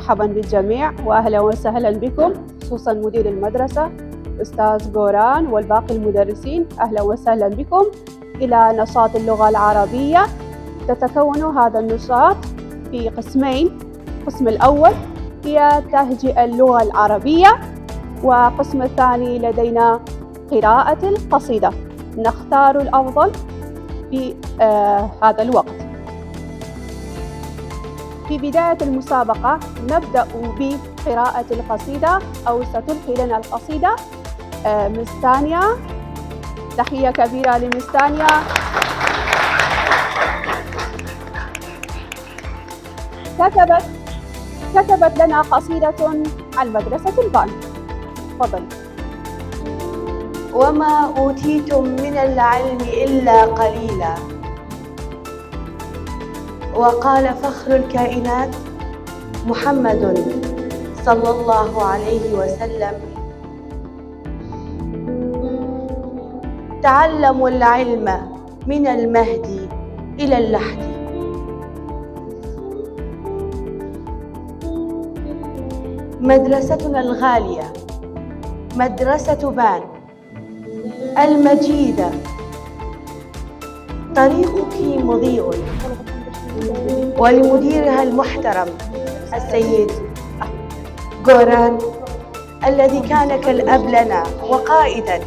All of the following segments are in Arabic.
مرحبا بالجميع وأهلا وسهلا بكم، خصوصا مدير المدرسة أستاذ غوران والباقي المدرسين. أهلا وسهلا بكم إلى نشاط اللغة العربية. تتكون هذا النشاط في قسمين. القسم الأول هي تهجئة اللغة العربية، والقسم الثاني لدينا قراءة القصيدة. نختار الأفضل في هذا الوقت. في بداية المسابقة نبدأ بقراءة القصيدة، أو ستلقي لنا القصيدة مس تانيا. تحية كبيرة لمس تانيا. كتبت لنا قصيدة عن مدرسة البان. تفضل. وما أوتيتم من العلم إلا قليلا، وقال فخر الكائنات محمد صلى الله عليه وسلم: تعلموا العلم من المهد إلى اللحد. مدرستنا الغالية مدرسة بان المجيدة، طريقك مضيء، ولمديرها المحترم السيد غوران الذي كان كالأب لنا وقائدا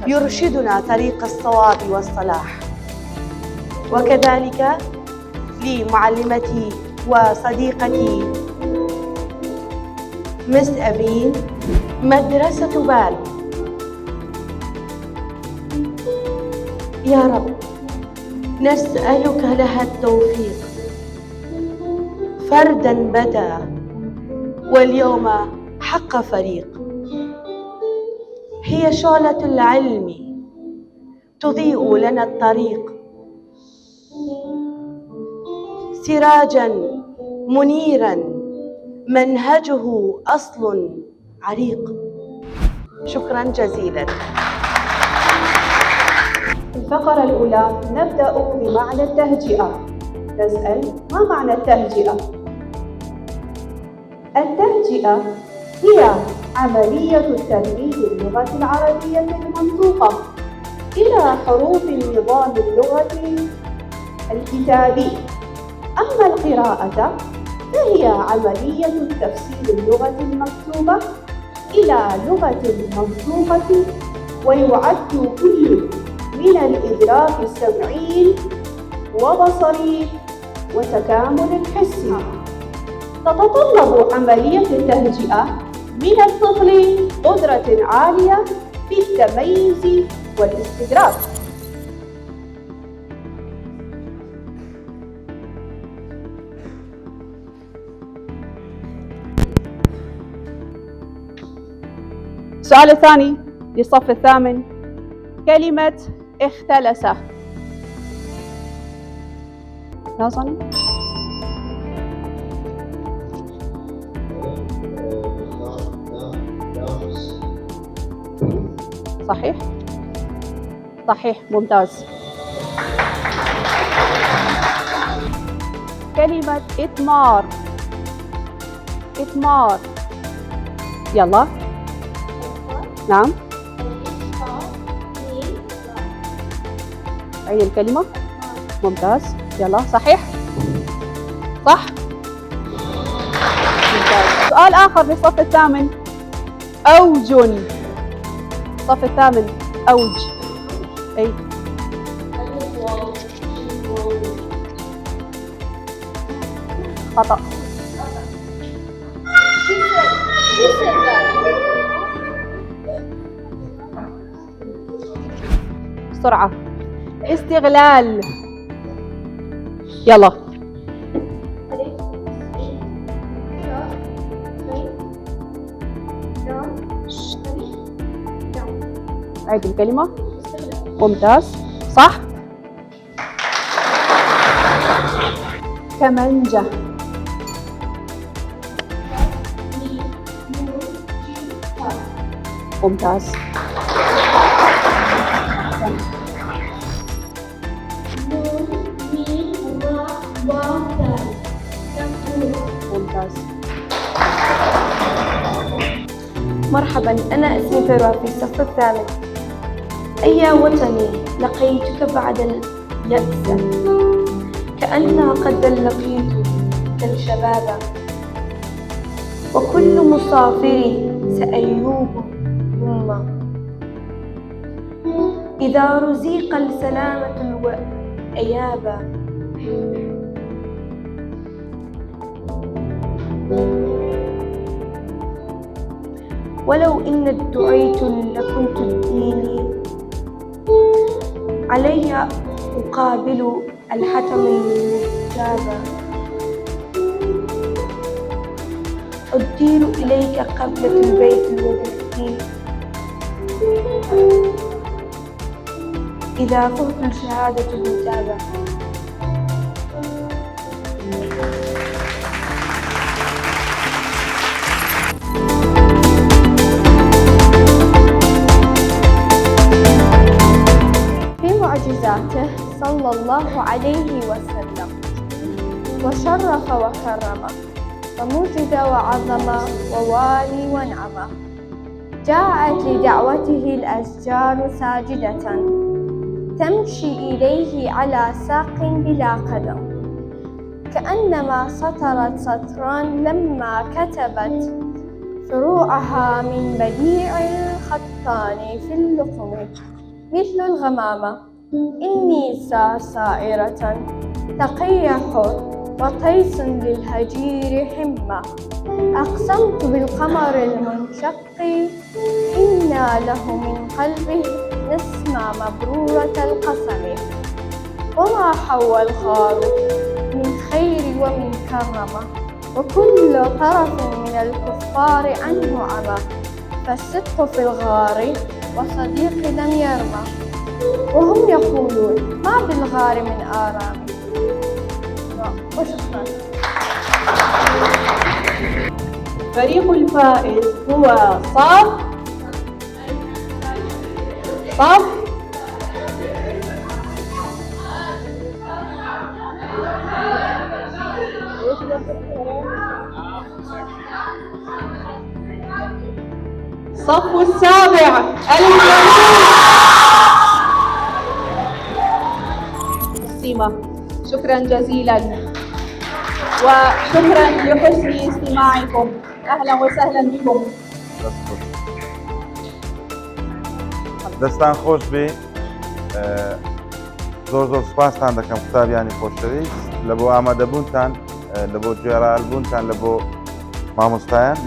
يرشدنا طريق الصواب والصلاح، وكذلك لمعلمتي وصديقتي مس أبين. مدرسة بان يا رب نسألك لها التوفيق. فردا بدا واليوم حق فريق، هي شعلة العلم تضيء لنا الطريق، سراجا منيرا منهجه أصل عريق. شكرا جزيلا. في الفقرة الأولى نبدأ بمعنى التهجئة. نسأل: ما معنى التهجئة؟ التهجئة هي عملية ترتيب اللغة العربية المنطوقة إلى حروف النظام اللغوي الكتابي. أما القراءة فهي عملية تفسير اللغة المكتوبة إلى لغة منطوقة، ويعد كل من الإدراك السمعي وبصري وتكامل الحسي. تتطلب عملية التهجئة من الطفل قدرة عالية في التمييز والاستدراك. السؤال الثاني للصف الثامن: كلمة اختلس. ناصر. صحيح؟ صحيح، ممتاز. كلمة إثمار. إثمار. يلا. نعم. عيد الكلمة. ممتاز. يلا. صحيح؟ صح؟ ممتاز. سؤال آخر للصف الثامن: أوج. الصف الثامن: أوج. أي. خطأ. بسرعة. استغلال. يلا. عيد الكلمة. ممتاز. صح. كمنجة. ممتاز. ممتاز. مرحبا، أنا اسمي فروة في الصف الثامن. أيا وطني لقيتك بعد اليأس، كأن قد لقيت كالشباب، وكل مسافري سأيوب ثم إذا رزق السلامة الأياب. ولو إن ادعيت لكنت الديني، علي أقابل الحتم المجاب. أدير إليك قبلة البيت الوضيء، إذا فهت الشهادة بالتابة. في معجزاته صلى الله عليه وسلم وشرف وكرم ومجد وعظم ووالي ونعم. جاءت لدعوته الأشجار ساجدة، تمشي إليه على ساق بلا قدم، كأنما سطرت سطرا لما كتبت فروعها من بديع الخطان في اللقم. مثل الغمامة إني سائرة تقيح وطيس للهجير حمة. أقسمت بالقمر المنشق إنا له من قلبه نسمة مبرورة القسم. وما حوى الغار من خير ومن كرمة، وكل طرف من الكفار عنه عمى. فالصدق في الغار وصديق لم يرمى، وهم يقولون ما بالغار من آرام. وشكرا. الفريق الفائز هو صف الصف السابع السيما. شكرا جزيلا وشكرا لحسن استماعكم. اهلا وسهلا بكم. دەستان خۆش بێ، زۆر زۆر سوپاستان دەکەم قوتابیانی خۆشەویست لە بۆ ئامادەبوونتان، لە بۆ گوێڕایبوونتان لە بۆ مامۆستایان.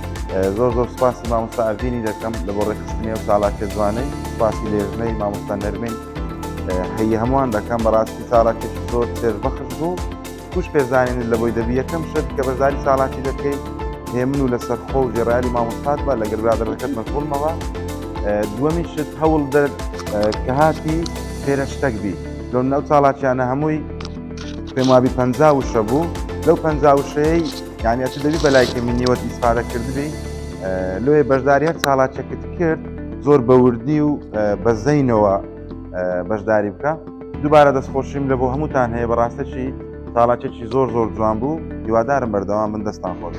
زۆر زۆر سوپاسی مامۆستا ئەڤینی دەکەم لە بۆ ڕێکخستنی و ساڵاتی جوانەی، سوپاسی لێژنەی مامۆستا نەرمین هەیە هەمووان دەکەم. بەڕاستی ساڵاتێکی زۆر سێژبەخش بوو. توش پێزانین لە بۆی دەبی یەکەم شت کە بەشداری ساڵاتی دەکەی هێمن و لەسەر خۆ و ژێڕایالی مامۆستات بە لەگەر برادەرەکەت مەشغوڵمەوە. دووەمی شت هەوڵ دەر کە هاتی پێرەشتەک بی. لەو نەو ساڵاتیانە هەمووی پێم وابی 50 بوو. لەو 50 یعنی ئەچ دەبی بەلای کەمینیوەت ئیسفادە کردبی. لێ بەشداری هەر ساڵاتێکت کرد زۆر بەوردی و بەزەینەوە بەشداری بکە. دووبارە دەستخۆشیم لە بۆ هەمووتان هەیە. بەڕاستەکی ساڵاتێکی زۆر زۆر جوان بوو. هیوادارم بەردەوام بن. دەستان خۆش.